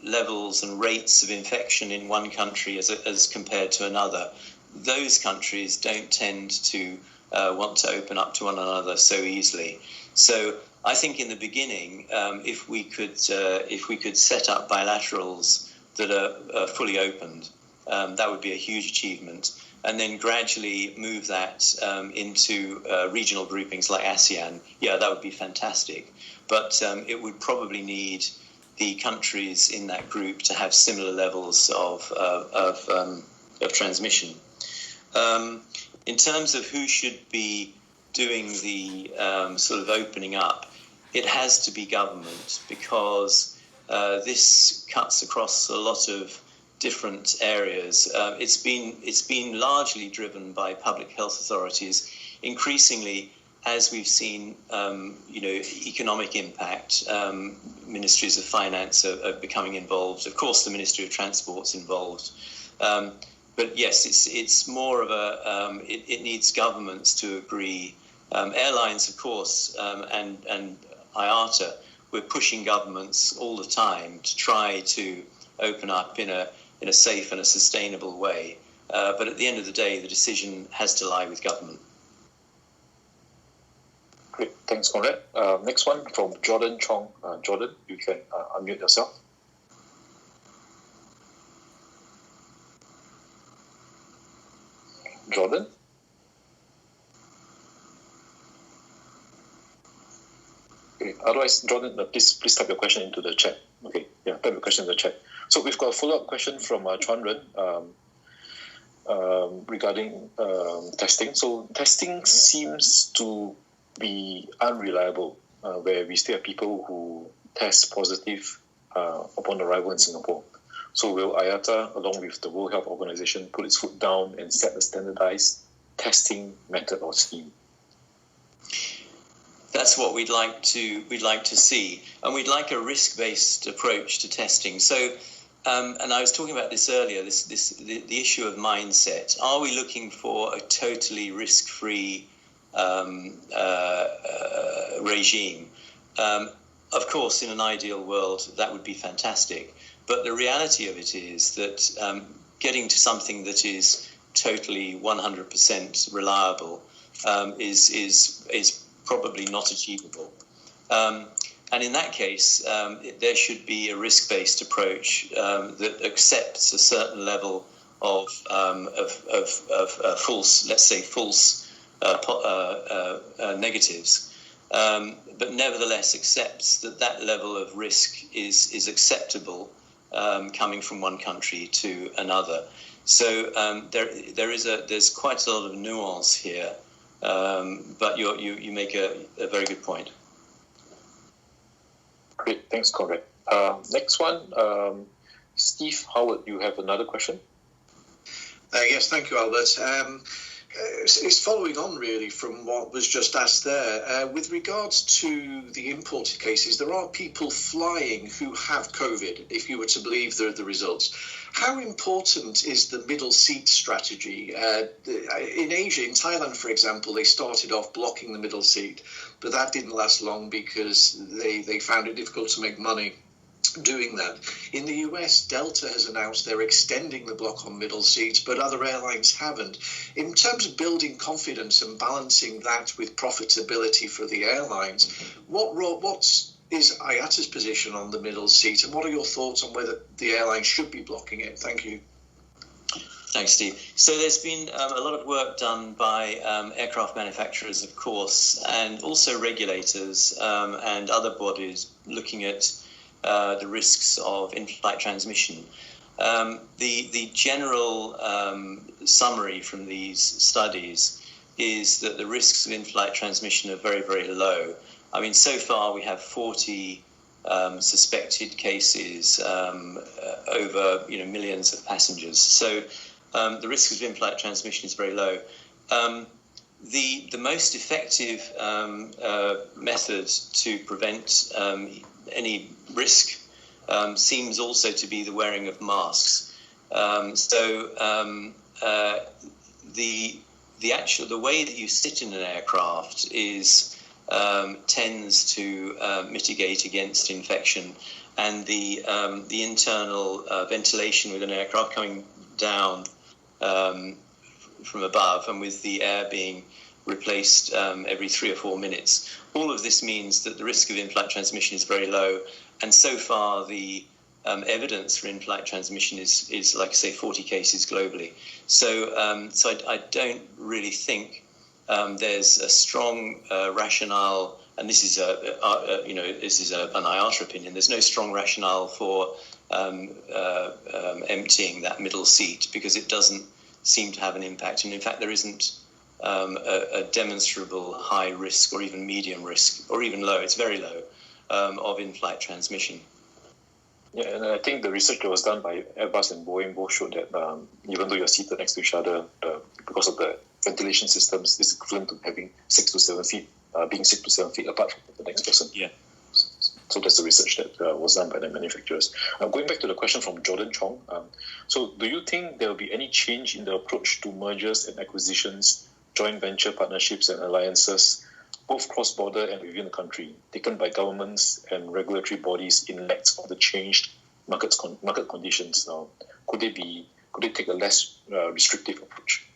levels and rates of infection in one country as compared to another, those countries don't tend to want to open up to one another so easily. So I think in the beginning, if we could set up bilaterals that are fully opened, that would be a huge achievement. And then gradually move that into regional groupings like ASEAN. Yeah, that would be fantastic. But it would probably need the countries in that group to have similar levels of transmission. In terms of who should be doing the sort of opening up, it has to be government, because this cuts across a lot of different areas. It's been largely driven by public health authorities. Increasingly, as we've seen, economic impact, ministries of finance are becoming involved. Of course, the Ministry of Transport's involved. But yes, it's more of it needs governments to agree. Airlines, of course, and IATA, we're pushing governments all the time to try to open up in a safe and a sustainable way. But at the end of the day, the decision has to lie with government. Great, thanks, Conrad. Next one from Jordan Chong. Jordan, you can unmute yourself. Jordan? Okay. Otherwise, Jordan, please type your question into the chat. Okay, yeah, type your question in the chat. So we've got a follow-up question from Conrad regarding testing. So testing seems to be unreliable, where we still have people who test positive upon arrival in Singapore. So will IATA, along with the World Health Organization, put its foot down and set a standardized testing method or scheme? That's what we'd like to see, and we'd like a risk-based approach to testing. So, and I was talking about this earlier. The issue of mindset. Are we looking for a totally risk-free regime? Of course, in an ideal world, that would be fantastic. But the reality of it is that getting to something that is totally 100% reliable is probably not achievable. And in that case, there should be a risk-based approach that accepts a certain level of false, let's say false negatives, but nevertheless accepts that level of risk is acceptable coming from one country to another. So there's quite a lot of nuance here, but you make a very good point. Great, thanks, Conrad. Next one, Steve Howard, you have another question? Yes, thank you, Albert. It's following on really from what was just asked there. With regards to the imported cases, there are people flying who have COVID, if you were to believe the results. How important is the middle seat strategy? In Asia, in Thailand, for example, they started off blocking the middle seat, but that didn't last long because they found it difficult to make money. doing that. In the US, Delta has announced they're extending the block on middle seats, but other airlines haven't. In terms of building confidence and balancing that with profitability for the airlines, what's IATA's position on the middle seat, and what are your thoughts on whether the airline should be blocking it? Thank you. Thanks, Steve. So there's been a lot of work done by aircraft manufacturers, of course, and also regulators and other bodies looking at the risks of in-flight transmission. The general summary from these studies is that the risks of in-flight transmission are very, very low. I mean, so far we have 40 suspected cases over millions of passengers. So the risk of in-flight transmission is very low. The most effective method to prevent any risk seems also to be the wearing of masks. The way that you sit in an aircraft tends to mitigate against infection, and the internal ventilation with an aircraft coming down from above and with the air being replaced every 3 or 4 minutes. All of this means that the risk of in-flight transmission is very low, and so far the evidence for in-flight transmission is like I say 40 cases globally. So I don't really think there's a strong rationale, and this is an IATA opinion. There's no strong rationale for emptying that middle seat, because it doesn't seem to have an impact, and in fact there isn't a demonstrable high risk or even medium risk or even low, it's very low, of in-flight transmission. Yeah, and I think the research that was done by Airbus and Boeing both showed that even though you're seated next to each other, because of the ventilation systems, it's equivalent to having 6 to 7 feet, being 6 to 7 feet apart from the next person. Yeah. So that's the research that was done by the manufacturers. Going back to the question from Jordan Chong, so do you think there will be any change in the approach to mergers and acquisitions, joint venture partnerships and alliances, both cross-border and within the country, taken by governments and regulatory bodies in light of the changed market conditions? Could they take a less restrictive approach?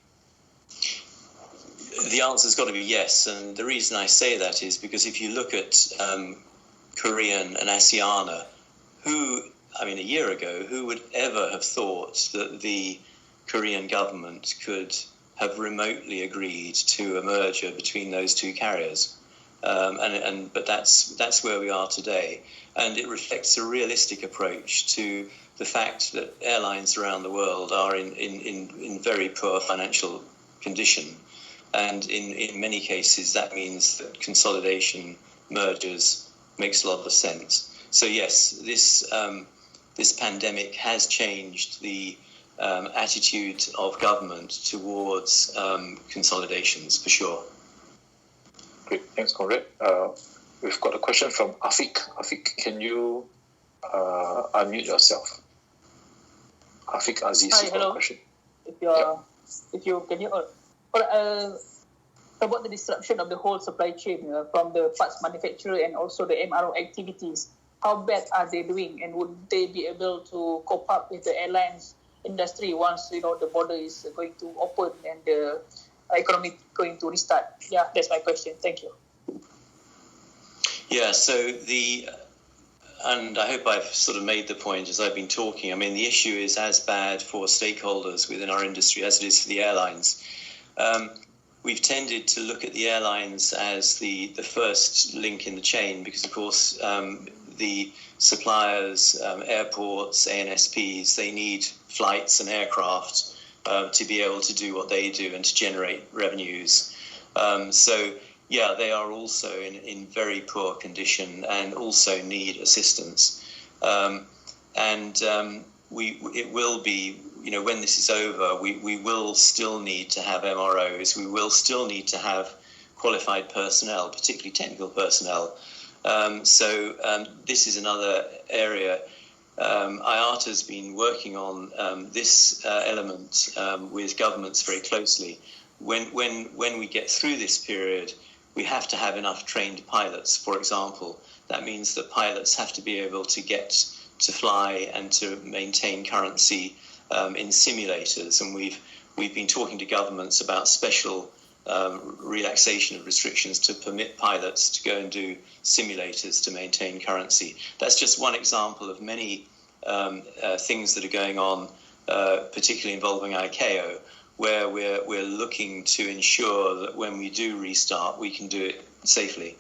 The answer's got to be yes, and the reason I say that is because if you look at Korean and Asiana, a year ago, who would ever have thought that the Korean government could have remotely agreed to a merger between those two carriers? But that's where we are today, and it reflects a realistic approach to the fact that airlines around the world are in very poor financial condition, and in many cases that means that consolidation, mergers, makes a lot of sense. So yes, this pandemic has changed the attitude of government towards consolidations, for sure. Great, thanks, Conrad. We've got a question from Afiq. Afiq, can you unmute yourself? Afiq Aziz, hi, you've got hello. a question. About the disruption of the whole supply chain from the parts manufacturer and also the MRO activities, how bad are they doing, and would they be able to cope up with the airlines industry once the border is going to open and the economy going to restart? Yeah, that's my question. Thank you. Yeah, and I hope I've sort of made the point as I've been talking. I mean, the issue is as bad for stakeholders within our industry as it is for the airlines. We've tended to look at the airlines as the first link in the chain because, of course, the suppliers, airports, ANSPs, they need flights and aircraft to be able to do what they do and to generate revenues. They are also in very poor condition and also need assistance. It will be, when this is over, we will still need to have MROs. We will still need to have qualified personnel, particularly technical personnel. This is another area. IATA has been working on this element with governments very closely. When we get through this period, we have to have enough trained pilots, for example. That means that pilots have to be able to get to fly and to maintain currency in simulators. And we've been talking to governments about special relaxation of restrictions to permit pilots to go and do simulators to maintain currency. That's just one example of many things that are going on, particularly involving ICAO, where we're looking to ensure that when we do restart, we can do it safely.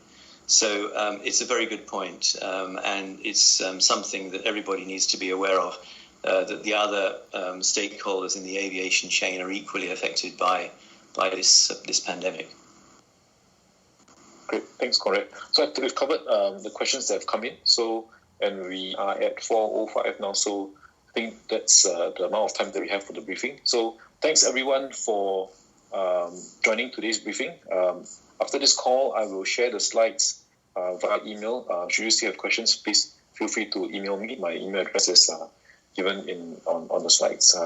So it's a very good point, and it's something that everybody needs to be aware of, that the other stakeholders in the aviation chain are equally affected by this pandemic. Great, thanks, Conrad. So I think we've covered the questions that have come in. So, and we are at 4:05 now. So I think that's the amount of time that we have for the briefing. So thanks everyone for joining today's briefing. After this call, I will share the slides via email. Should you still have questions, please feel free to email me. My email address is given on the slides.